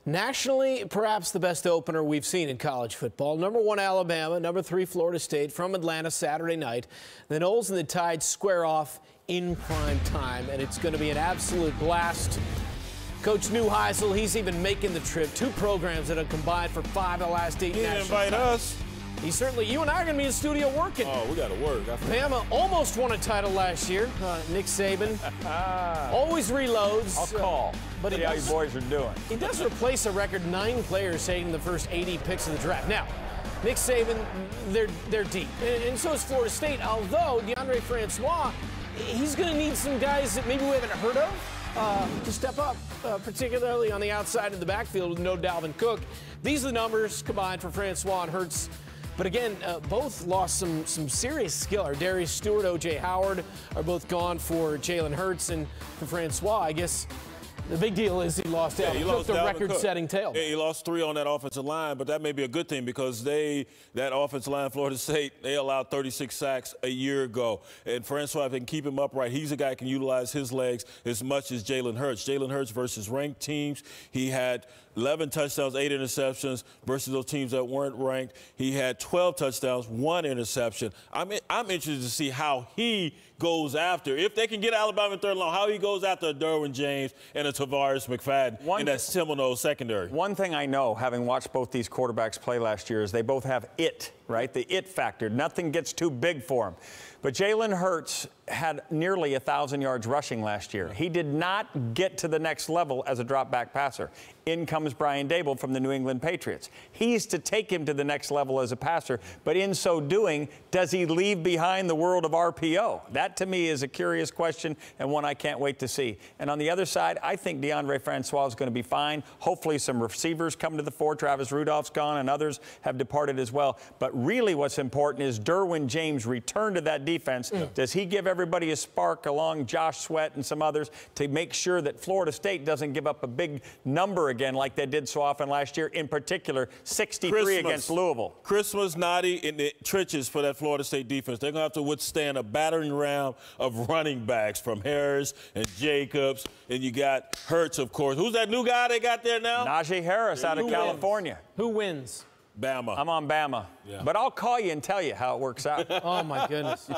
Nationally, perhaps the best opener we've seen in college football. Number 1, Alabama. Number 3, Florida State from Atlanta Saturday night. The Noles and the Tide square off in prime time, and it's going to be an absolute blast. Coach Neuheisel, he's even making the trip. 2 programs that have combined for 5 of the last 8 He didn't national invite titles. us. He certainly, you and I are going to be in the studio working. Oh, we got to work. Bama almost won a title last year. Nick Saban always reloads. I'll call. But see how you boys are doing. He does replace a record 9 players taking the first 80 picks of the draft. Now, Nick Saban, they're deep. And so is Florida State, although DeAndre Francois, he's going to need some guys that maybe we haven't heard of to step up, particularly on the outside of the backfield with no Dalvin Cook. These are the numbers combined for Francois and Hurts. But again, both lost some serious skill. Darius Stewart, O.J. Howard are both gone for Jalen Hurts, and for Francois, I guess the big deal is he lost Dalvin Cook, the record-setting tail. Yeah, he lost 3 on that offensive line, but that may be a good thing because that offensive line, Florida State, they allowed 36 sacks a year ago. And Francois, if they can keep him upright, he's a guy who can utilize his legs as much as Jalen Hurts. Jalen Hurts versus ranked teams, he had 11 touchdowns, 8 interceptions versus those teams that weren't ranked. He had 12 touchdowns, 1 interception. I'm interested to see how he goes after, if they can get Alabama in third and long, how he goes after Derwin James and a Tavares McFadden in that Seminole secondary. One thing I know, having watched both these quarterbacks play last year, is they both have it, right? The it factor. Nothing gets too big for them. But Jalen Hurts had nearly 1,000 yards rushing last year. He did not get to the next level as a drop-back passer. In comes Brian Dable from the New England Patriots. He's to take him to the next level as a passer, but in so doing, does he leave behind the world of RPO? That, to me, is a curious question and one I can't wait to see. And on the other side, I think DeAndre Francois is going to be fine. Hopefully some receivers come to the fore. Travis Rudolph's gone and others have departed as well. But really what's important is Derwin James' return to that defense. Does he give everybody a spark along Josh Sweat and some others to make sure that Florida State doesn't give up a big number again like they did so often last year, in particular 63 against Louisville? Christmas naughty in the trenches for that Florida State defense. They're going to have to withstand a battering round of running backs from Harris and Jacobs, and you got Hurts, of course. Who's that new guy they got there now? Najee Harris out of California. Who wins? Bama. I'm on Bama. Yeah. But I'll call you and tell you how it works out. Oh, my goodness.